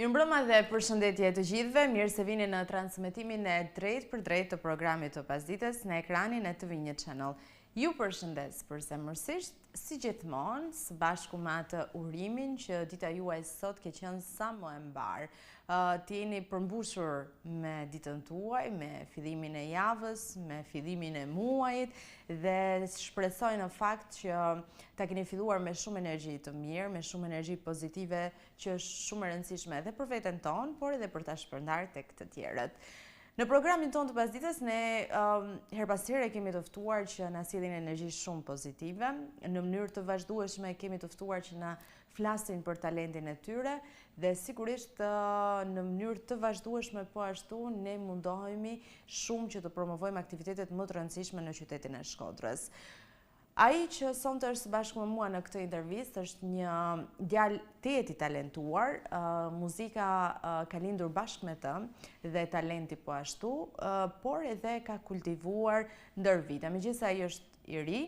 Mirëmbrëma dhe përshëndetje të gjithëve, mirë se vini në transmetimin e drejt për drejt të programit të pasdites në ekranin e TV1 Channel. Ju përshëndes përzemërsisht, si gjithmonë, së bashku me atë urimin që dita juaj sot ke qenë sa më e mbar. Të jeni përmbushur me ditën tuaj, me fillimin e javës, me fillimin e muajit dhe shpresoj në fakt që ta keni filluar me shumë energji të mirë, me shumë energji pozitive që është shumë e rëndësishme edhe për veten tonë, por edhe për ta shpërndarë tek të tjerët. Në programin tonë të pasdites, ne her pas here kemi të ftuar që na sjellin energji shumë pozitive. Në mënyrë të vazhdueshme kemi të ftuar që na flasin për talentin e tyre dhe sigurisht në mënyrë të vazhdueshme po ashtu ne mundohemi shumë që të promovojmë aktivitetet më të rëndësishme në qytetin e Shkodrës. Ai që sonte është së bashku me mua në këtë intervistë është një djalë i talentuar, muzika ka lindur bashkë me të dhe talenti po ashtu, por edhe ka kultivuar ndër vite. Megjithëse ai është i ri,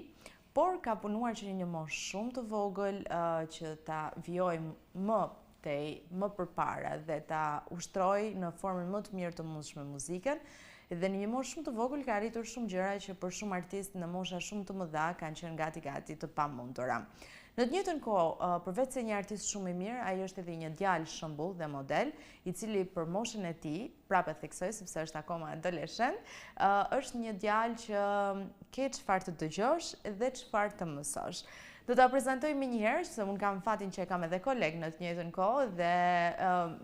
por ka punuar që një moshë shumë të vogël që ta vijojë më përpara dhe ta ushtrojë në formën më të mirë të mundshme muzikën. Dhe në një moshë shumë të vogël ka arritur shumë gjëra që për shumë artistë në mosha shumë të mëdha kanë qenë gati të pamundura. Në të njëjtën kohë, përveç se një artist shumë i mirë, ai është edhe një djalë shembull dhe model, i cili për moshën e tij, prapë theksoj sepse është akoma adoleshent, është një djalë që ke çfarë të dëgjosh dhe çfarë të mësosh. Do ta prezantoj më njëherë, se unë kam fatin që e kam edhe koleg në të njëjtën kohë dhe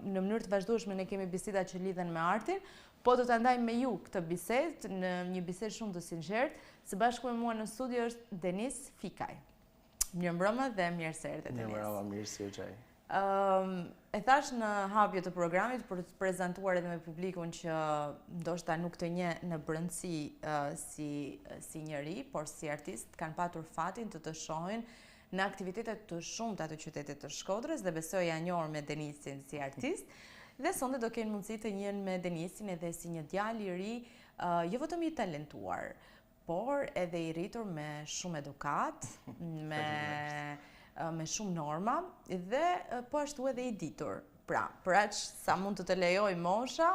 në mënyrë të vazhdueshme ne kemi biseda që lidhen me artin, po do të ndajmë me ju këtë bisedë në një bisedë shumë të sinqertë. Së bashku me mua në studio është Denis Fikaj. Mirëmbrëma dhe mirë se erdhe, Denis. Mirëmbrëma, mirë si u gjej. E thash në hapje të programit për të prezantuar edhe me publikun që ndoshta nuk të njeh në brendësi si njeri, por si artist, kanë patur fatin të shohin në aktivitetet të shumta të qytetit të Shkodrës dhe besoj janë njohur me Denisin si artist. Dhe sonde do kenë mundësi të njihen me Denisin edhe si një djalë i ri, jo vetëm i talentuar, por edhe i rritur me shumë edukat, me shumë norma dhe po ashtu edhe i ditur. Pra, për aq sa mund të lejoj mosha,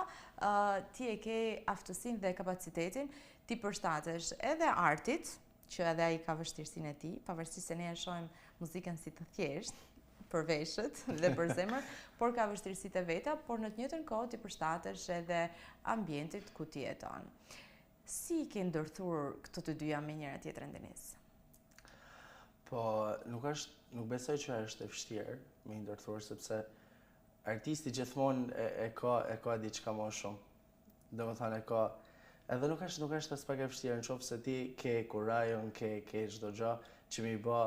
ti e ke aftësinë dhe kapacitetin ti përshtatesh edhe artit, që edhe ai ka vështirësinë e tij, pavarësisht se ne e shohim muzikën si të thjeshtë, për veshët dhe për zemër, por ka vështirësitë e veta, por në të njëjtën kohë ti përshtatesh edhe ambientit ku ti jeton. Si i ke ndërthur këto të dyja me njëra tjetrën, Denis? Po, nuk besoj që është e vështirë me ndërthur, sepse artisti gjithmonë e ka diçka më shumë. Domethënë e ka, edhe nuk është as pak e vështirë, nëse se ti ke kurajon, ke çdo gjë që më i bë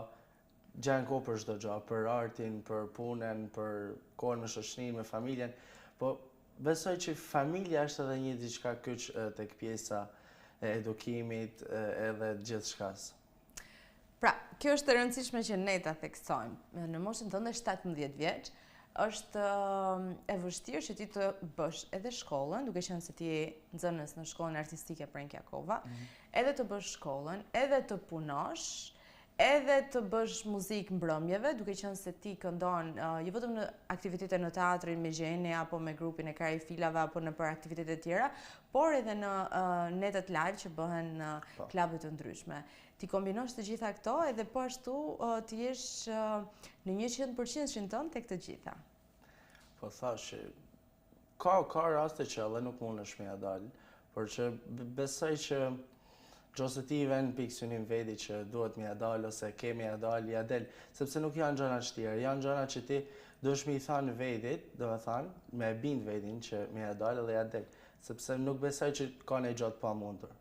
gjanë kohë për çdo gjë, për artin, për punën, për kohën me shoqërinë, me familjen, po besoj që familja është edhe një diçka kyç tek pjesa e edukimit edhe gjithçkas. Pra, kjo është e rëndësishme që ne ta theksojmë. Në moshën tënde 17 vjeç, është e vështirë që ti të bësh edhe shkollën, duke qenë se ti je nxënës në shkollën artistike Prenk Jakova, edhe të bësh shkollën, edhe të punosh, edhe të bësh muzikë mbrëmjeve, duke qenë se ti këndon jo vetëm në aktivitete në teatrin me Gjeni apo me grupin e Karifilave apo në për aktivitete tjera, por edhe në netët live që bëhen në klube të ndryshme. Ti kombinosh të gjitha këto edhe po ashtu të jesh në 100% tënd tek të gjitha. Po thash, ka raste që edhe nuk mundesh me ja dal, por që besoj që ose ti i vend pikë synim veti që duhet me ja dal ose ke me ja del, sepse nuk janë gjëra të tjera, janë gjëra që ti duhesh me i thënë vetit, domethënë, me bind vetin që me ja dal dhe ja del, sepse nuk besoj që ka një gjë të pamundur.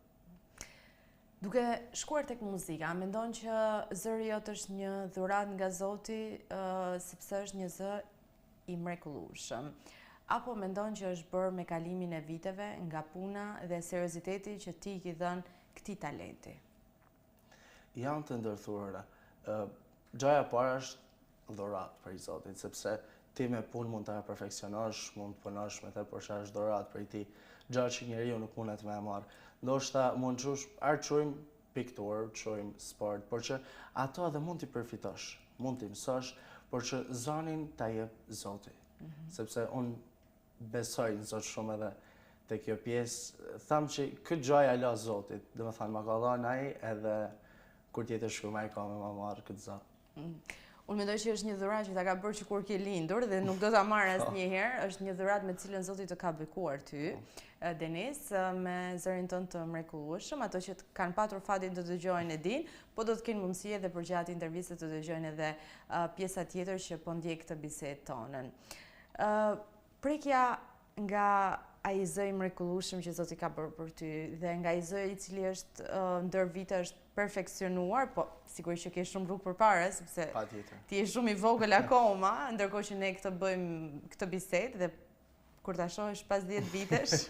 Duke shkuar tek muzika, mendon që zëri jot është një dhuratë nga Zoti, sepse është një zë i mrekullueshëm? Apo mendon që është bërë me kalimin e viteve, nga puna dhe serioziteti që ti i ke dhënë këtij talenti? Janë të ndërthurura. Gjaja para është dhuratë prej Zotit, sepse ti me punë mund ta perfeksionosh, mund të punosh me të, por është dhuratë prej Tij, gjë që njeriu nuk mundet me e marrë. Ndoshta mund të çojmë pikturë, çojmë sport, por që ato edhe mund t'i përfitosh, mund t'i mësosh, por që zonin ta jep Zoti. Sepse unë besoj në Zot shumë edhe te kjo pjesë, tham që këtë gjaj ala Zotit, dhe më thanë, ma ka dhënë ai edhe kur tjetër shkruaj ka me ma marrë këtë Zot. Unë mendoj që është një dhuratë që ta ka bërë që kur ke lindur dhe nuk do ta marrë asnjëherë, është një dhuratë me cilën Zoti të ka bekuar ty, Denis, me zërin tënd të mrekullueshëm. Ato që kanë patur fatin të dëgjojnë e din, po do të kenë mundësi edhe për gjatë intervistës të dëgjojnë edhe pjesa tjetër që po ndjek këtë bisedë tonën. Prekja nga ai zë i mrekullueshëm që Zoti ka bërë për ty dhe nga ai zë i cili është ndër vite është perfeksionuar, po sigurisht që ke shumë rrugë përpara, sepse ti je shumë i vogël akoma, ndërkohë që ne këtë bëjmë këtë bisedë dhe kur ta shohësh pas 10 vitesh,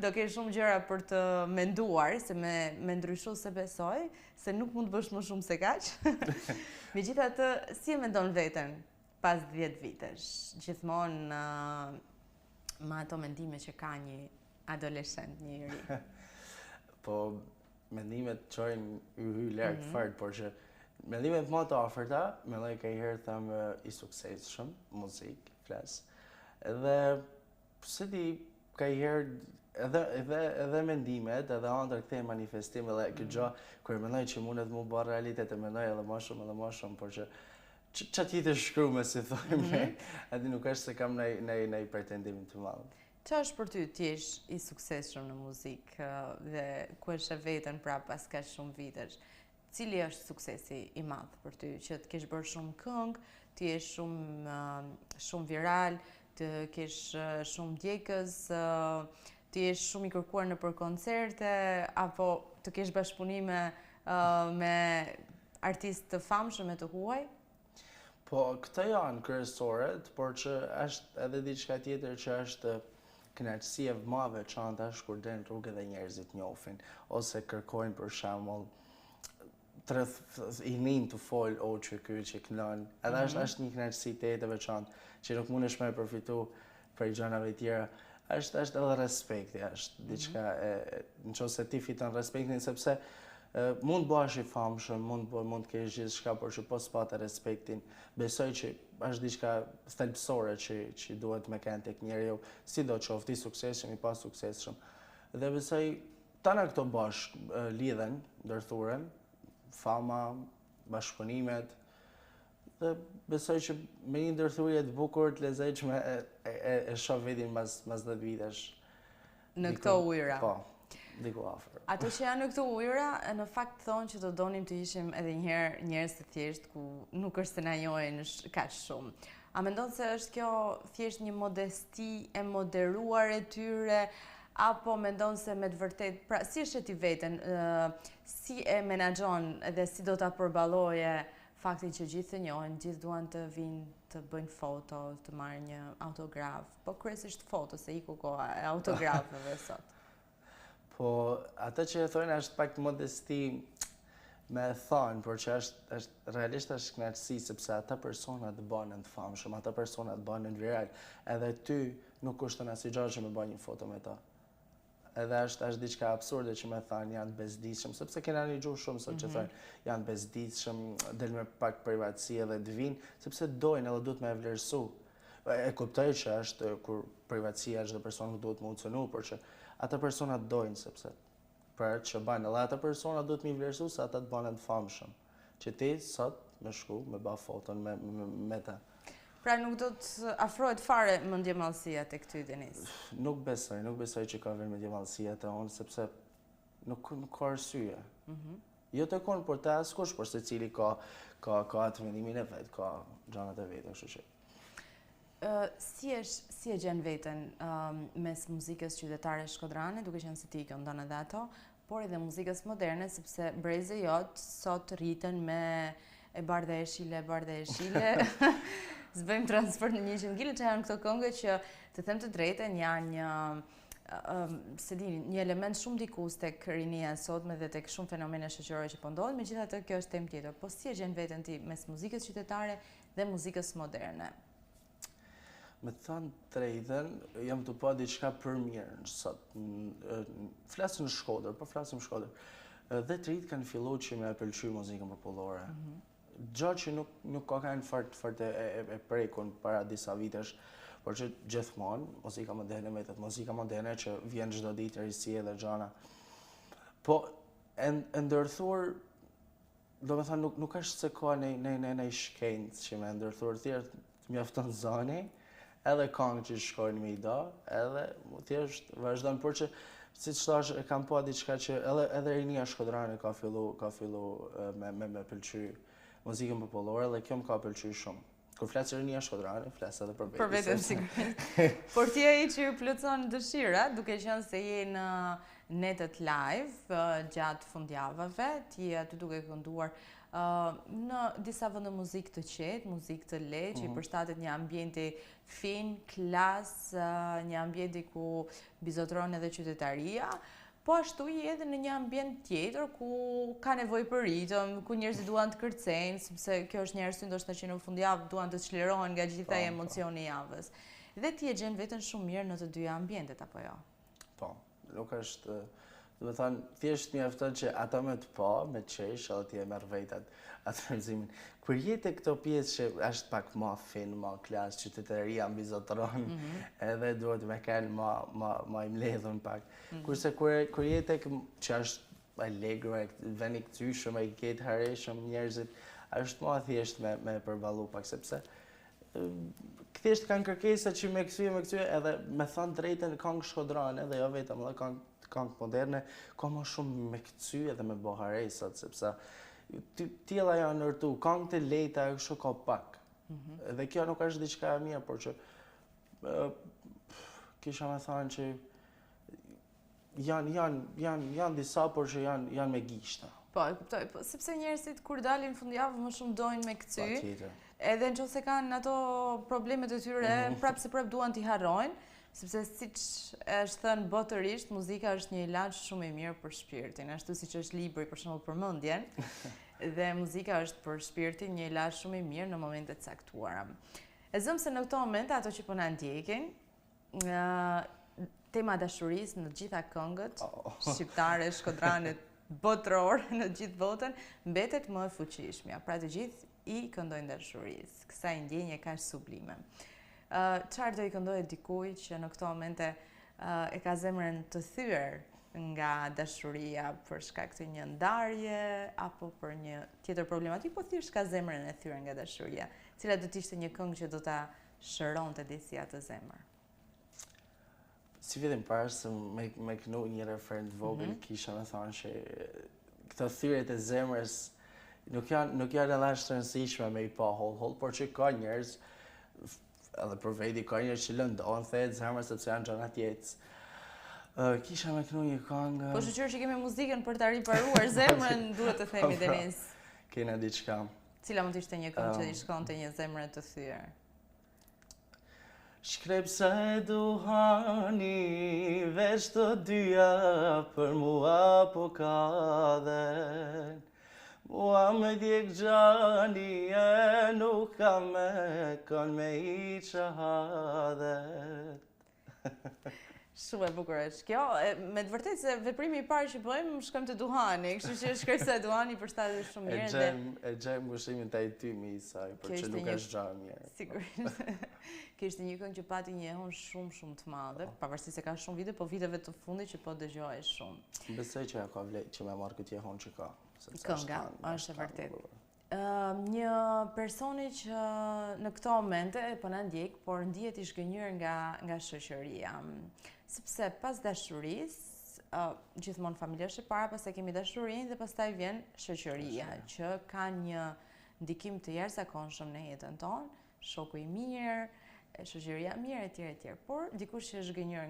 do ke shumë gjëra për të menduar, se me ndryshu se besoj, se nuk mund të bësh më shumë se kaq. Megjithatë, si e mendon veten pas 10 vitesh, gjithmonë me ato mendime që ka një adoleshent, një i ri? Po, mendimet qojnë hy lartë fort, por që mendimet më të afërta, mendoj ka herë them i suksesshëm, muzik, flas. Edhe pse di ka herë edhe mendimet, edhe ëndër kthehen manifestim edhe kjo gjë kur mendoj që mundet mu bë realitet e mendoj edhe më shumë, por që ç'a tjetër shkruaj si thojmë, aty nuk është se kam ndaj pretendim të madh. Qa është për ty t'jesh i suksesshëm në muzikë dhe ku e sheh veten pra pas kaq shumë vitesh? Cili është suksesi i madh për ty? Që të kesh bërë shumë këngë, të jesh shumë viral, të kesh shumë ndjekës, të jesh shumë i kërkuar nëpër koncerte, apo të kesh bashkëpunime me artistë të famshëm e të huaj? Po, këta janë kryesoret, por që është edhe diçka tjetër që është kënaqësi e më e veçantë është kur den rrugë dhe njerëzit njohin ose kërkojnë për shembull i nin të fol o që ky që kënon. Edhe është një kënaqësi e veçantë që nuk mundesh me përfitu prej gjërave tjera. Është edhe respekti, është diçka nëse ti fiton respektin sepse mund bëhesh i famshëm, mund të kesh gjithçka, por që po s'pate respektin, besoj që është diçka thelbësore që duhet me kenë tek njeriu, sidoqoftë i suksesshëm i pa suksesshëm. Dhe besoj tana këto bashk lidhen, ndërthuren, fama, bashkëpunimet, dhe besoj që me një ndërthurje të bukur, të lezetshme e shoh vetin mas 10 vitesh. Në këto ujëra. Po, diku afër. Ato që janë në këto ujëra, në fakt thonë që do donim të ishim edhe njëherë njerëz të thjeshtë ku nuk është se na njohin kaq shumë. A mendon se është kjo thjesht një modesti e moderuar e tyre, apo mendon se me të vërtet, pra si është ti veten, si e menaxhon dhe si do ta përballoje faktin që gjithë të njohin, gjithë duan të vinë të bëjnë foto, të marrin një autograf, po kryesisht foto, se iku koha e autografeve sot. Po, atë që e thojnë është pak modesti me thonë, por që është realisht është kënaqësi, sepse ata persona të bëhen të famshëm, ata persona të bëhen viral, edhe ty nuk kushton asnjë gjë që me bëj një foto me ta. Edhe është diçka absurde që me thanë janë të bezdisshëm, sepse kena një gjuhë shumë sot që thonë janë të bezdisshëm, del me pak privatësi edhe të vinë, sepse dojnë edhe duhet me e vlerësu. E kuptoj që është kur privatësia është dhe persona nuk duhet më ucënu, por që ata persona dojnë sepse për që banë, edhe ata persona duhet mi vlerësu se ata të banë të famshëm, që ti sot me shku, me ba foton me ta. Pra nuk do të afrohet fare mendjemallësia tek ty, Denis? Nuk besoj që ka vërë mendjemallësia te unë, sepse nuk ka arsye. Jo të konë, por të askush, por se cili ka atë mendimin e vetë, ka gjanat e vetë, kështu që. Si e gjen veten mes muzikës qytetare shkodrane, duke qenë se ti i këndon edhe ato, por edhe muzikës moderne, sepse breze jot sot rriten me e bardhe e shile, zbëjmë transport në 100 kg, që janë këto këngë që, të them të drejten, janë një element shumë dikus tek rinia sotme dhe tek shumë fenomene shoqërore që po ndodhin, megjithatë kjo është temë tjetër. Po si e gjen veten ti mes muzikës qytetare dhe muzikës moderne? Me të thënë drejtën, jam të pa diçka për mirë sot. Flasëm në Shkodër, po flasëm në Shkodër. Dhe të rritë kanë fillu që me pëlqy muzikën popullore. gjatë që nuk ka kanë fort e prekun para disa vitesh, por që gjithmonë muzika moderne vetet, muzika moderne që vjen çdo ditë risi edhe gjana. Po e ndërthur, do me thënë nuk është se ka në shkencë që me ndërthur, thjesht mjafton zani, edhe këngë që shkojnë me i da, edhe thjesht vazhdon, por që si që thash, e kam pa diçka që edhe rinia Shkodrani ka fillu me pëlqy muzikën popullore, dhe kjo më ka pëlqy shumë. Kur flasë rinia Shkodrani, flasë edhe për vetë. Për vetëm sigurisht. Por ti ai që ju plotson dëshira, duke qenë se je në netët live gjatë fundjavave, ti aty duke kënduar në disa vende muzikë të qetë, muzikë të lehtë, që i përshtatet një ambienti fin, klas, një ambienti ku bizotron edhe qytetaria, po ashtu je edhe në një ambient tjetër ku ka nevojë për ritëm, ku njerëzit duan të kërcejnë, sepse kjo është një arsye ndoshta që në fundjavë duan të çlirohen nga gjithaj emocioni i javës. Dhe ti e gjen veten shumë mirë në të dyja ambientet apo jo? Po, nuk është, do të thënë, thjesht mjafton që ata me të pa, me qesh, edhe ti e merr vetë atë rrezimin. Kur jete këto pjesë që është pak më fin, më klas, qytetaria mbizotron, edhe duhet me kanë më i mbledhur pak. Kurse kur jete që është allegro, veni kthyshëm, ai ketë hareshëm njerëzit, është më thjesht me përballu pak, sepse thjesht kanë kërkesa që me kthye, edhe me thënë drejtën këngë Shkodrane, edhe jo vetëm edhe këngë moderne, ka më shumë me kthye edhe me boharesat, sepse tjela janë nërtu, këngë të lehta kështu ka pak. Dhe kjo nuk është diçka e mirë, por që kisha me thënë që janë disa, por që janë me gishta. Po, e kuptoj, sepse njerëzit kur dalin fundjavë më shumë dojnë me kcy. Patjetër. Edhe nëse kanë ato problemet e tyre, prapë se prapë duan t'i harrojnë, sepse siç është thënë botërisht, muzika është një ilaç shumë i mirë për shpirtin, ashtu siç është libri për shembull për mendjen, dhe muzika është për shpirtin një ilaç shumë i mirë në momentet e caktuara. E zëm se në këto momente ato që po na ndjekin, tema dashurisë në të gjitha këngët shqiptare, shkodrane, botërore në gjithë botën, mbetet më e fuqishmja. Pra të gjithë i këndojnë dashurisë, kësaj ndjenje kaq sublime. Çfarë do i këndojë dikujt që në këto momente e ka zemrën të thyer nga dashuria për shkak të një ndarje apo për një tjetër problematik, po thjesht ka zemrën e thyer nga dashuria, cila do të ishte një këngë që do ta shëronte disi atë zemër? Si vitin parë se me kënu një refren të vogël, kisha me thonë që këto thyrjet e zemrës nuk janë edhe ashtë të rëndësishme me i pa hol, por që ka njerëz, edhe për veti ka njerëz që lëndohen, thehet zemrës sepse janë gjëra tjetës. Kisha me kënu një këngë. Po shqyr që kemi muzikën për ta riparuar zemrën, duhet të themi Denis. Kena diçka. Cila mund të ishte një këngë që i shkonte një zemrë të thyer? Shkrepsa e duhani, veç të dyja për mua po kadhen. Mua me djek gjani e nuk ka me kon me i qahadhet. Shumë e bukur është kjo. Me të vërtetë se veprimi i parë që bëjmë shkojmë te duhani, kështu që shkrepsa e duhani përshtatet shumë mirë. E gjejmë ngushëlimin te tymi i saj, por që nuk është gjë e mirë. Sigurisht. Kjo ishte një këngë që pati një ehon shumë të madhe, pavarësisht se ka shumë vite, po viteve të fundit që po dëgjohej shumë. Besoj që ka vlerë që më marr këtë ehon që ka. Kënga, është e vërtetë. Një personi që në këto momente po na ndjek, por ndihet i zhgënjur nga shoqëria. Sepse pas dashurisë, gjithmonë familja është e para, pastaj kemi dashurinë dhe pastaj vjen shoqëria, që ka një ndikim të jashtëzakonshëm në jetën tonë, shoku i mirë, shoqëria mirë etj. Por dikush që është zhgënjur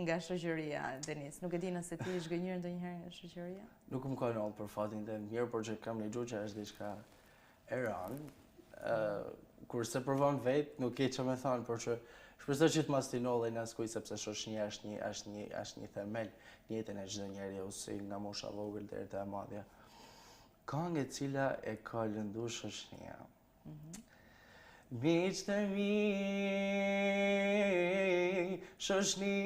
nga shoqëria, Denis, nuk e di nëse ti je zhgënjur ndonjëherë nga shoqëria? Nuk më ka ndodhur për fatin tim mirë, por që kam lexuar që është diçka e rëndë. Kurse provon vet, nuk e çam e thon, por që shpresoj që të mos tinollej në askuj, sepse shoqënia është një themel në jetën e çdo njeriu, si nga mosha e vogël deri te e madhja. Këngë e cila e ka lënduar shoqënia. Miqtë e mi, shoqni,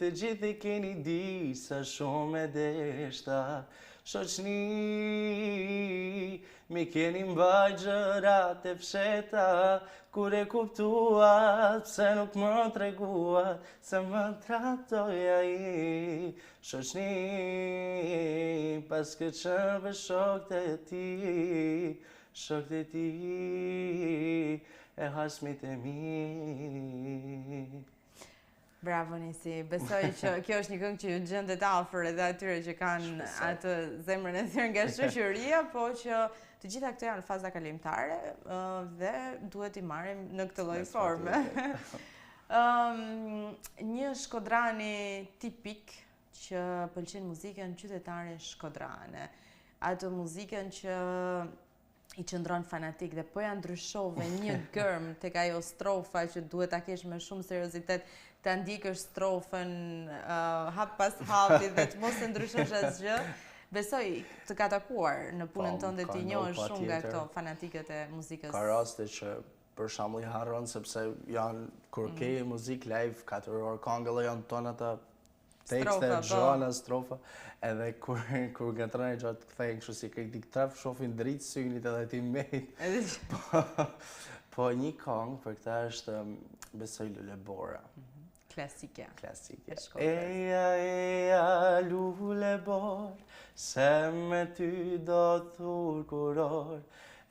të gjithë i keni di sa shumë e deshta, shoqni, mi keni mbaj gjërat e fsheta, kur e kuptuat, pse nuk më treguat, se më tratoja I. Shoqni, pas ke qënve shokët e ti, e hasmit e mi. Bravo Nisi, besoj që kjo është një këngë që ju gjendet afër edhe atyre që kanë atë zemrën e thyrë nga shoqëria, po që të gjitha këto janë faza kalimtare dhe duhet I marrim në këtë lloj forme. Një shkodrani tipik që pëlqen muzikën qytetare shkodrane. Atë muzikën që I qëndron fanatik dhe po ja ndryshove një gërm tek ajo strofa që duhet ta kesh me shumë seriozitet, ta ndikësh strofën hap pas hapi dhe të mos e ndryshosh asgjë. Besoj të ka takuar në punën tënde ti njohësh shumë nga këto fanatikët e muzikës. Ka raste që për shembull I harron sepse janë kur ke muzikë live 4 orë këngëlla janë tonë ata tekste, gjana, strofa, edhe kur gëtron e gjatë kthejnë kështu si kritik traf, shofin dritë synit edhe ti mejt. Po një këngë për këta është besoj Lule Bora. Klasike. Eja, Lule Bor, se me ty do thur kuror.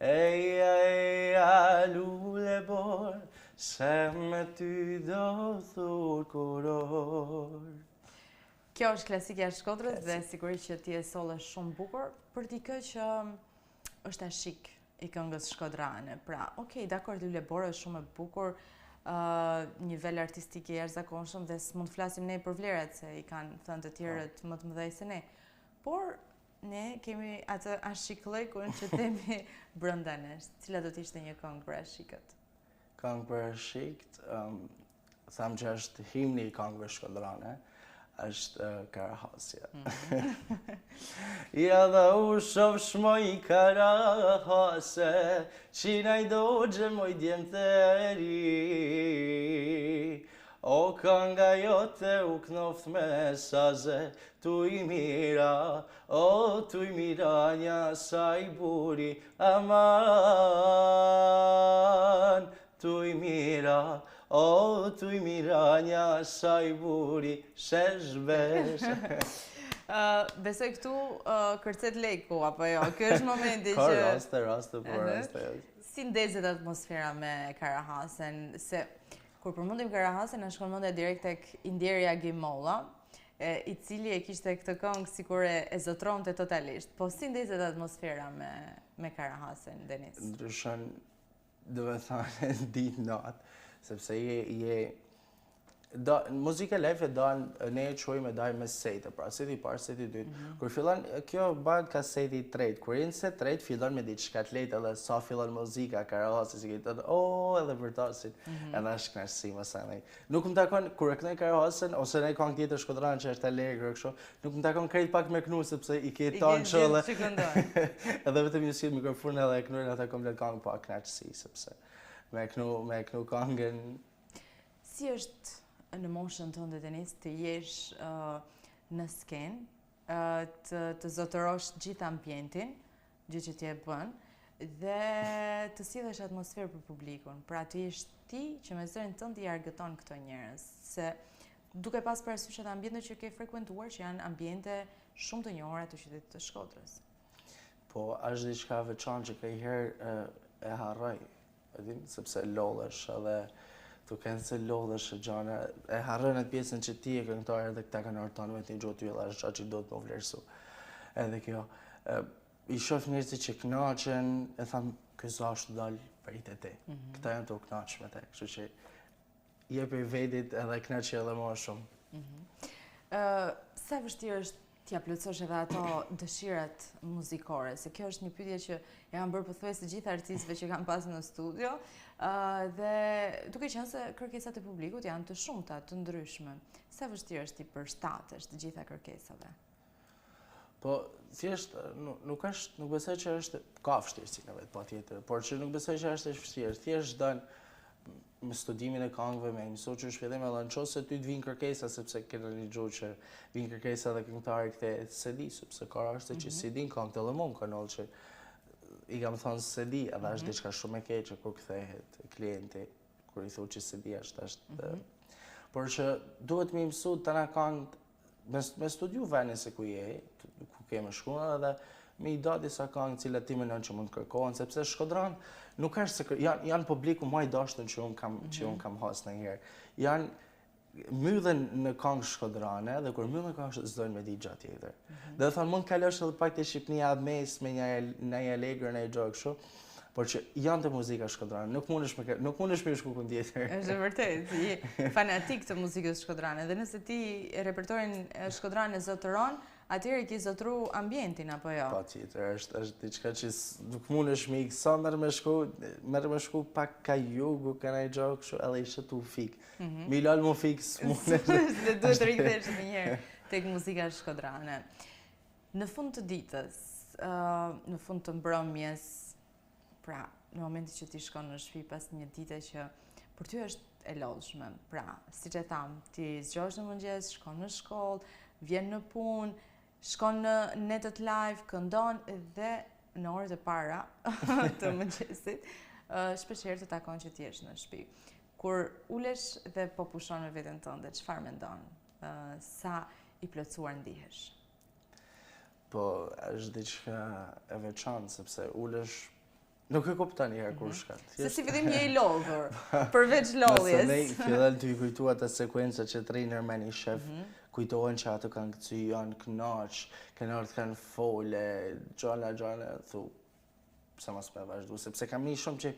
Eja, Lule Bor, se me ty do thur kuror. Kjo është klasikja e Shkodrës dhe sigurisht që ti e solle shumë bukur për dikë që është ashik I këngës shkodrane. Pra, okej, dakor, Lule Bora është shumë e bukur, nivel artistik I jashtëzakonshëm dhe s'mund të flasim ne për vlerat se I kanë thënë të tjerët më të mëdhej se ne. Por ne kemi atë ashiklëkun që themi brenda nesh. Cila do të ishte një këngë për ashikët? Këngë për ashikët, tham që është himni I këngëve shkodrane. është Karahasja. Ja da u shoh shmoj Karahase, qina I doxhe moj djemteri. O kënga jote u knoft me saze, tu I mira, o tu I mira nja saj buri, aman, tu I mira, o tu I mira nja saj buri, shesh besh. Besoj këtu kërcet leku, apo jo? Kjo është momenti Ka që... raste, po raste. Si ndezet atmosfera me Karahasen, se kur përmendim Karahasen, na shkon mendja direkt tek Indjerja Gimolla, I cili e kishte këtë këngë sikur e zotronte totalisht. Po si ndezet atmosfera me Karahasen, Denis? Ndryshon, do me thënë, ditë natë, sepse muzika live e ne e quajmë me sete, pra seti parë, seti dytë. Kur fillon, kjo bëhet ka seti tretë. Kur jenë se tretë, fillon me diçka të lehtë edhe sa fillon muzika, Karahasi, si këtë, edhe vërtasin, edhe është knaqësi më sani. Nuk më takon, kur e kënej Karahasin, ose ne këngë tjetër shkodran që është Allegro, kështu, nuk më takon krejt pak me knu, sepse I ke tonë qëllë. Edhe vetëm një silë mikrofon edhe e knujnë ata komplet këngë pa knaqësi, sepse me knu këngën. Si është në moshën tënde, Denis, të jesh në skenë, të zotërosh gjithë ambientin, gjë që ti e bën, dhe të sjellësh atmosferë për publikun. Pra të jesh ti që me zërin tënd I argëton këto njerëz, se duke pas parasysh atë ambiente që ke frekuentuar, që janë ambiente shumë të njohura të qytetit të Shkodrës. Po, është diçka veçantë që kanjëherë e harroj, sepse lodhesh edhe tu kanë se lodhesh gjana, e harrën atë pjesën që ti e këngëtar edhe këta kanë artan me të gjotë ylla, është që do të më vlerësu. Edhe kjo, I shoh njerëzit që kënaqen, e tham, ky zasht dal për I te te. Këta janë të kënaq me te, kështu që jepi vetit edhe kënaqi edhe më shumë. Sa vështirë është t'ja plotësosh edhe ato dëshirat muzikore, se kjo është një pyetje që janë bërë pothuajse gjithë artistëve që kanë pasur në studio, dhe duke qenë se kërkesat e publikut janë të shumta, të ndryshme. Sa vështirë është t'i përshtatesh të gjitha kërkesave? Po, thjesht, nuk besoj që është, ka vështirësi në vetë, patjetër, por që nuk besoj që është e vështirë, thjesht me studimin e këngëve, me mësu që shpjellim edhe në qosë se ty të vinë kërkesa, sepse kena një gjuhë që vinë kërkesa dhe këngëtari këte CD, sepse ka raste që si din këngët edhe mu më kanal që i kam thonë se di, edhe është diçka shumë e keqe kur kthehet klienti, kur i thu që se di është. Por që duhet me mësu të na këngët, me studiu venin se ku je, ku keme shkuar, edhe me i da disa këngë cilat ti menon që mund të kërkohen, sepse Shkodran nuk është se janë publiku më i dashtën që unë kam has ndonjëherë. Janë myllen në këngë shkodrane dhe kur myllen këngë s'dojnë me di gjatë tjetër. Dhe thonë mund kalosh edhe pak të Shqipnia mes me një Allegro, një gjë kështu, por që janë të muzika shkodrane, nuk mundesh me shku kënd tjetër. Është vërtet, je fanatik të muzikës shkodrane dhe nëse ti repertorin shkodrane zotëron, atëherë ki zotëru ambientin apo jo? Pa tjetër, është diçka që nuk mundesh me ikë sa merr me shku pak ka jugu, ka një gjë kështu, edhe ishte tu fik. Mi lal mu fik s'mundesh. Dhe duhet të rikthesh një herë tek muzika shkodrane. Në fund të ditës, në fund të mbrëmjes, pra, në momenti që ti shkon në shtëpi pas një dite që për ty është e lodhshme, pra, siç e tham, ti zgjohesh në mëngjes, shkon në shkollë, vjen në punë, shkon në netët live, këndon dhe në orët e para të mëngjesit, shpeshherë të takon që ti jesh në shtëpi. Kur ulesh dhe po pushon me veten tënde, çfarë mendon? Sa i plotësuar ndihesh? Po, është diçka e veçantë sepse ulesh nuk e kupton njëherë kur shkat. Se si fillim je i lodhur, përveç lodhjes. Nëse ne fillojmë të i kujtu ato sekuenca që trainer me një shef, kujtohen që ato kanë këcy, janë knaq, kanë fole, gjalla, thu, pse mos me vazhdu, sepse kam një shumë që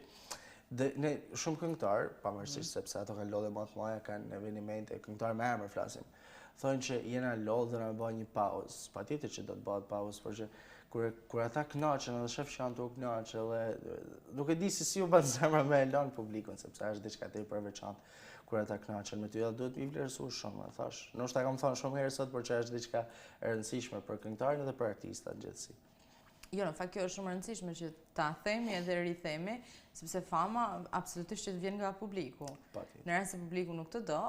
ne shumë këngëtar, pavarësisht sepse ato kanë lodhe më të mëdha, kanë evente, këngëtar me emër flasim. Thonë që jena lodhur me bëj një pauzë, patjetër që do të bëhet pauzë, por që kur ata knaqen edhe shef që janë të knaqe edhe nuk e di si u bën zemra me lan publikun sepse është diçka tepër e veçantë kur ata knaqen me ty edhe duhet mi vlerësuar shumë, thash. Ndoshta kam thënë shumë herë sot, por që është diçka e rëndësishme për këngëtarin dhe për artistat gjithsesi. Jo, në fakt kjo është shumë e rëndësishme që ta themi edhe rithemi, sepse fama absolutisht që të vjen nga publiku. Në rast se publiku nuk të do,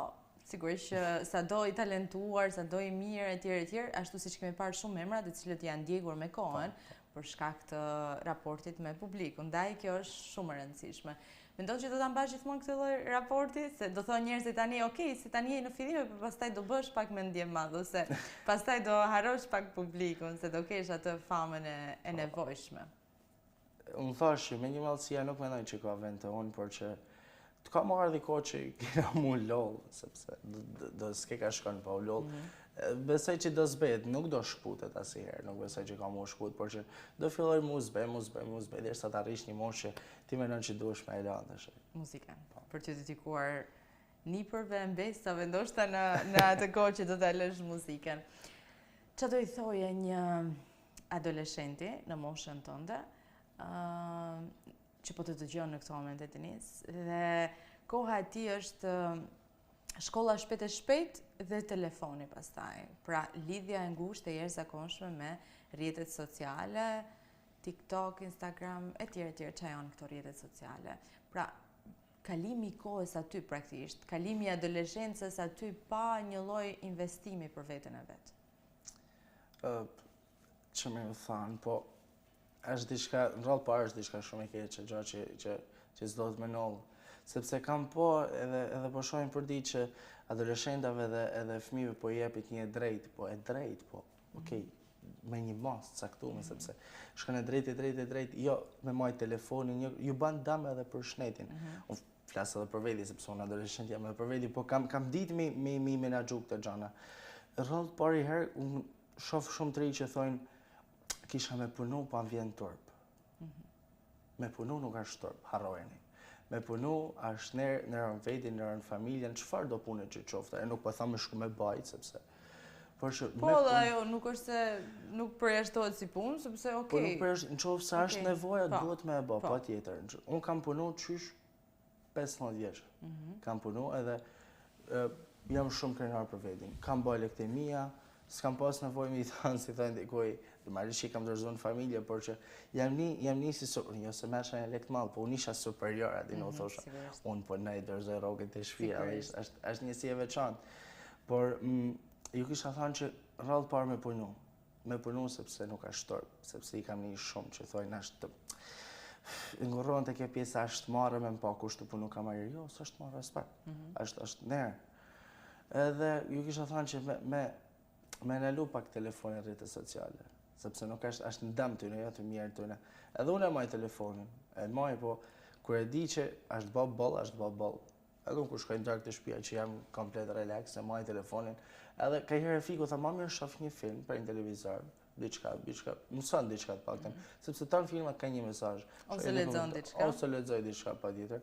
sigurisht që sado i talentuar, sado i mirë, etj, ashtu siç kemi parë shumë emra të cilët janë ndjekur me kohën për shkak të raportit me publikun. Ndaj kjo është shumë e rëndësishme. Mendon që do ta mbash gjithmonë këtë lloj raporti, se do thonë njerëzit tani, okay, si tani je në fillim, por pastaj do bësh pak me ndjem madh ose pastaj do harrosh pak publikun, se do kesh atë famën e nevojshme. Unë thash që me një mallësia nuk mendoj që ka vend të unë, por që të ka marrë dhe kohë që kena mu lollë, sepse do s'ke ka shkon pa u lollë. Besoj që do zbet, nuk do shkputet asnjëherë, nuk besoj që ka mu shkput, por që do filloj mu zbet, derisa të arrish një moshë që ti mendon që duhesh me e lanë tash. Muzikën, për të dedikuar nipërve, mbestave, ndoshta në atë kohë që do ta lësh muzikën. Çfarë do i thoje një adoleshenti në moshën tënde, që po të dëgjon në këtë moment e Denis, dhe koha e tij është shkolla shpejt dhe telefoni pastaj. Pra lidhja e ngushtë e jashtëzakonshme me rrjetet sociale, TikTok, Instagram, etj, çfarë janë këto rrjetet sociale. Pra kalimi i kohës aty praktikisht, kalimi i adoleshencës aty pa një lloj investimi për veten e vet. Që më thanë, po është diçka, në rrallë parë është diçka shumë e keqe, gjë që s'do të mendoj. Sepse kam po edhe po shohim për ditë që adoleshentave edhe fëmijëve po jepet një drejt, okej, me një mas caktuar, sepse shkon e drejt, jo me majt telefonin, ju ban dëm edhe për shnetin. Unë flas edhe për veti sepse unë adoleshent jam edhe për veti, po kam ditë me menaxhu këtë gjëna. Rrallë parë herë unë shoh shumë të rinj që thonë kisha me punu pa vjen turp. Me punu nuk është turp, harrojeni. Me punu është nërën vetin, nërën familjen, çfarë do punë që qofte, e nuk po thamë shku me bajt, sepse... Po, dhe ajo nuk është se nuk përjashtohet si punë, sepse okej. Po nuk përjashtohet, në qoftë se është nevoja, duhet me e bë, pa tjetër. Unë kam punu qysh 15 vjeç. Kam punu edhe jam shumë krenar për vetin. Kam bë lektemia, s'kam pas nevojë me i thanë, si thënë dikoj, Normalisht që i kam dorëzuar në familje, por që jam një si jo se më shajnë lekt mall, po unë isha superior aty në thosha. Unë po nej dorëzoj rrogën te shtëpia, është një si e veçantë. Por ju kisha thënë që rrallë parë me punu sepse nuk është shtorp, sepse i kam një shumë që thojnë është ngurron të kjo pjesa është marrë me më pa kush të punu ka marrë, jo, së është marrë respekt, është nerë. Edhe ju kisha thënë që me nëllu pak telefonin rrjetet sociale, sepse nuk është në dëm tyne, jo të mirë tyne. Edhe unë e maj telefonin, po kur e di që është bë boll, edhe unë kur shkoj në darkë të shtëpia që jam komplet relax, e maj telefonin, edhe ka herë fiku tha, ma mirë shoh një film për një televizor, diçka, mëson diçka të paktën, sepse tan filmat kanë një mesazh. Ose lexon diçka. Ose lexoj diçka patjetër.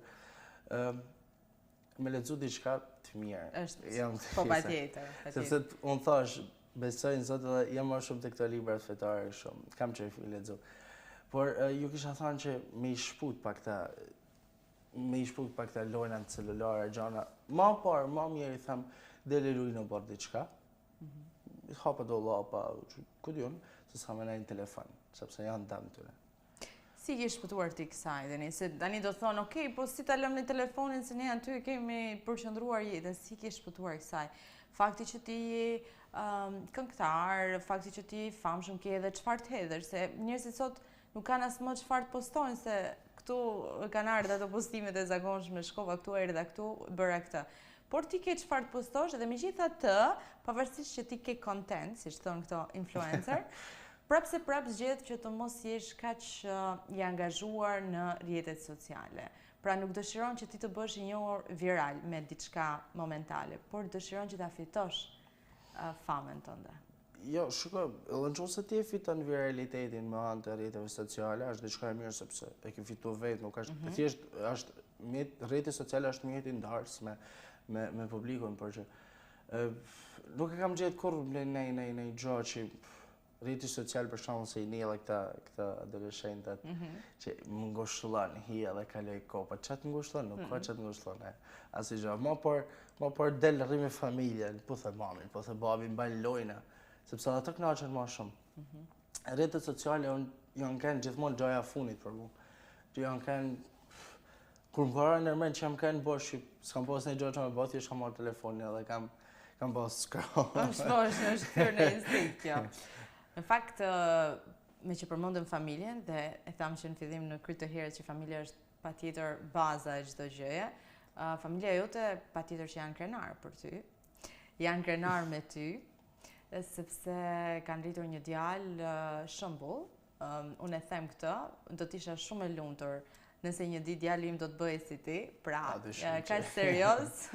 Me lexu diçka të mirë. Po patjetër. Sepse unë thash, besoj në Zot dhe jam më shumë te këto libra fetare shumë. Kam çfarë i lexoj. Por ju kisha thënë që me i shput pak ta lojna në celulara gjana. Ma mirë i them dele luj në bord diçka. Hapa do lapa, ku diun, se s'ka me nejnë telefon, sepse janë dam tyre. Si ke shpëtuar ti kësaj, Deni? Se tani do thonë, okej, po si ta lëm në telefonin se ne aty kemi përqendruar jetën, si ke shpëtuar kësaj? Fakti që ti këngëtar, fakti që ti famshëm ke edhe çfarë të hedhësh, se njerëzit sot nuk kanë as më çfarë të postojnë, se këtu kanë ardhur ato postimet e zakonshme, shkova këtu, erdha këtu, bëra këtë. Por ti ke çfarë të postosh dhe megjithatë, pavarësisht që ti ke content, siç thon këto influencer, prap zgjedh që të mos jesh kaq i angazhuar në rrjetet sociale. Pra nuk dëshiron që ti të bësh i njohur viral me diçka momentale, por dëshiron që ta fitosh famën tënde. Jo, shiko, edhe nëse ti e fiton viralitetin me anë të rrjeteve sociale, është diçka e mirë sepse e ke fituar vetë, nuk është thjesht rrjetet sociale është mjeti i ndarës me publikun, por që nuk e kam gjetë kur në gjë që rrjeti social për shkakun se i njeh këta adoleshentat që më ngushëllon hi edhe kaloj kopa. Çat ngushëllon, nuk ka çat ngushëllon. Asnjë gjë. Më por del rri me familjen, po the mamin, po the babin, mbaj lojna, sepse ata kënaqen më shumë. Rrjetet sociale janë kanë gjithmonë gjoja fundit për mua. Që janë kanë kur më korra nërmend që jam kanë bosh, s'kam pas një gjë që më bëti, kam marrë telefonin edhe kam pas scroll. Është thyrë në instinkt kjo. Në fakt, me që përmendëm familjen dhe e tham që në fillim në krye të herët që familja është patjetër baza e çdo gjëje, familja jote patjetër që janë krenar për ty. Janë krenar me ty, sepse kanë rritur një djalë shembull. Unë e them këtë, do të isha shumë e lumtur nëse një ditë djali im do të bëhej si ti, pra kaq serioz,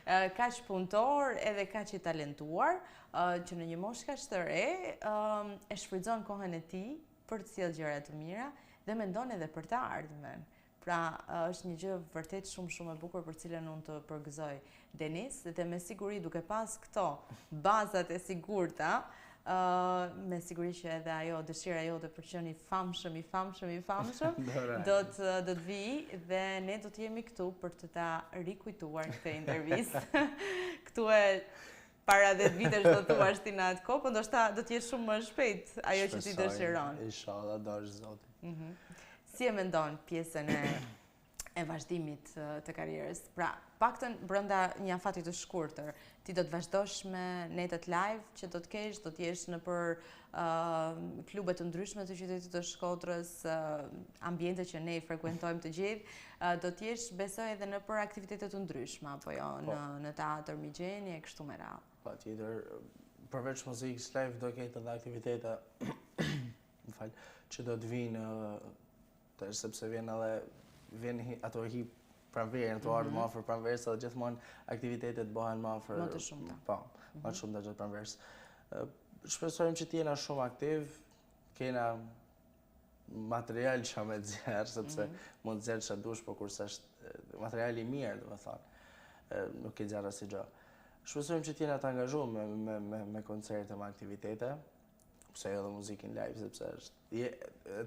kaq punëtor edhe kaq i talentuar, që në një moshë kaq të re e shfrytëzon kohën e tij për të sjellë gjëra të mira dhe mendon edhe për të ardhmen. Pra është një gjë vërtet shumë e bukur për cilën unë të përgëzoj Denis, dhe me siguri duke pas këto bazat e sigurta, me siguri që edhe ajo dëshira jote për qenë i famshëm do të vi dhe ne do të jemi këtu për të ta rikujtuar këtë intervistë. Këtu e para 10 vitesh do të thuash ti në atë kohë, por ndoshta do të jetë shumë më shpejt ajo që ti dëshiron. Inshallah, dash Zoti. Si e mendon pjesën e vazhdimit të karrierës? Pra, paktën brenda një afati të shkurtër, ti do të vazhdosh me netët live që do të kesh, do të jesh në për klube të ndryshme të qytetit të Shkodrës, ambiente që ne i frekuentojmë të gjithë, do të jesh besoj edhe në për aktivitete të ndryshme, apo jo, në teatr, migjeni e kështu me radhë. Patjetër, përveç muzikës live do ketë edhe aktivitete, më fal, që do të vinë sepse vjen ato hi pranverën, ato ardhë më afër pranverës, edhe gjithmonë aktivitetet bëhen më afër. Më të shumta. Po, më të shumta gjatë pranverës. Shpresojmë që t'jena shumë aktiv, kena material që me zjerë, sepse mund të zjerë që dush, po kurse është materiali mirë, dhe me thonë, nuk e zjerë asnjë gjë. Shpresojmë që t'jena të angazhuar me koncerte, me aktivitete, pse edhe muzikën live, sepse është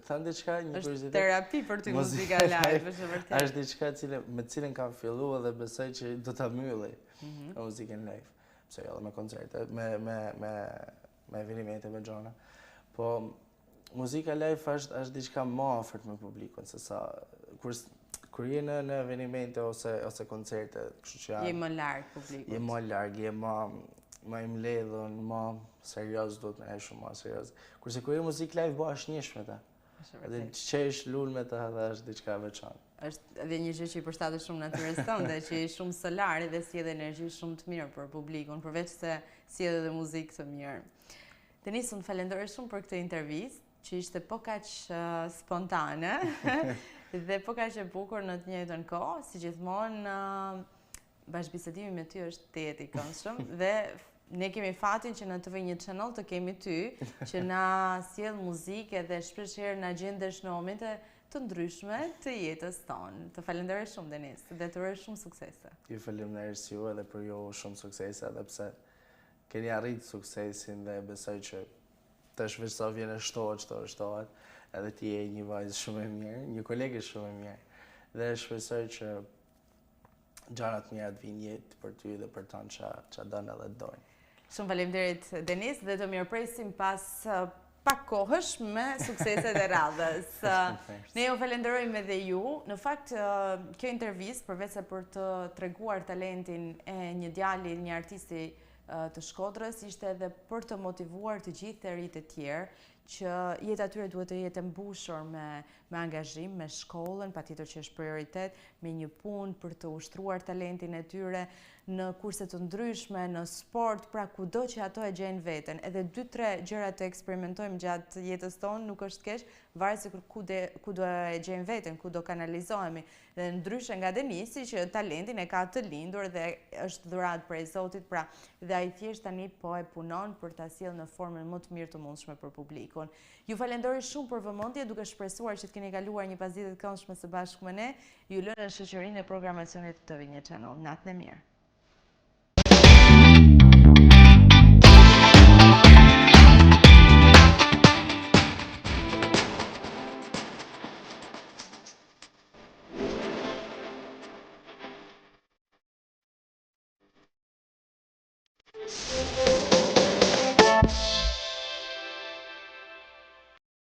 thënë diçka, një kuriozitet. Është terapi për ty muzika live, është vërtet. Është diçka me cilën kam filluar dhe besoj që do ta mbylli muzikën live. Pse edhe me koncerte, me evente, me gjëra. Po Muzika live është diçka më afërt me publikun se sa kur je në evenimente ose koncerte, kështu që je më larg publikut. Je më larg, je më i mbledhur, më serioz, duhet me shumë më serioz. Kurse kur je muzikë live bëhesh njëshme ta. Edhe qesh lul me ta dhe është diçka e veçantë. Është edhe një gjë që i përshtatet shumë natyrës tënde, që je shumë solar dhe sjell energji shumë të mirë për publikun, përveç se sjell edhe muzikë të mirë. Denis, unë falenderoj shumë për këtë intervistë, që ishte po kaq spontane dhe po kaq e bukur në të njëjtën kohë, si gjithmonë bashkëbisedimi me ty është tetë i këndshëm dhe ne kemi fatin që në TV1 Channel të kemi ty që na sjell muzikë dhe shpeshherë na gjendesh në momente të ndryshme të jetës tonë. Të falenderoj shumë Denis dhe të uroj shumë suksese. Ju falenderoj si ju edhe për ju shumë suksese, edhe pse keni arritë suksesin dhe besoj që tash veç sa vjen e shtohet, edhe ti je një vajzë shumë e mirë, një kolege shumë e mirë. Dhe shpresoj që gjanat mira të vinë jetë për ty dhe për tonë që dënë edhe dojnë. Shumë faleminderit Denis dhe të mirëpresim pas pak kohësh me sukseset e radhës. Ne ju falenderojmë edhe ju. Në fakt, kjo intervistë, përveç se për të treguar talentin e një djali, një artisti të Shkodrës, ishte edhe për të motivuar të gjithë të rinjtë e tjerë që jeta atyre duhet të jetë mbushur me angazhim, me shkollën, patjetër që është prioritet, me një punë për të ushtruar talentin e tyre në kurse të ndryshme, në sport, pra kudo që ato e gjejnë veten. Edhe 2-3 gjëra të eksperimentojmë gjatë jetës tonë nuk është keq, varet se ku do e gjejmë veten, ku do kanalizohemi. Dhe ndryshe nga Denisi që talentin e ka të lindur dhe është dhuratë prej Zotit, pra dhe ai thjesht tani po e punon për ta sjellë në formën më të mirë të mundshme për publikun. Ju falenderoj shumë për vëmendje, duke shpresuar që të keni kaluar një pasditë të këndshme së bashku me ne. Ju lë në shoqërinë e programacionit të TV1 Channel. Natën e mirë.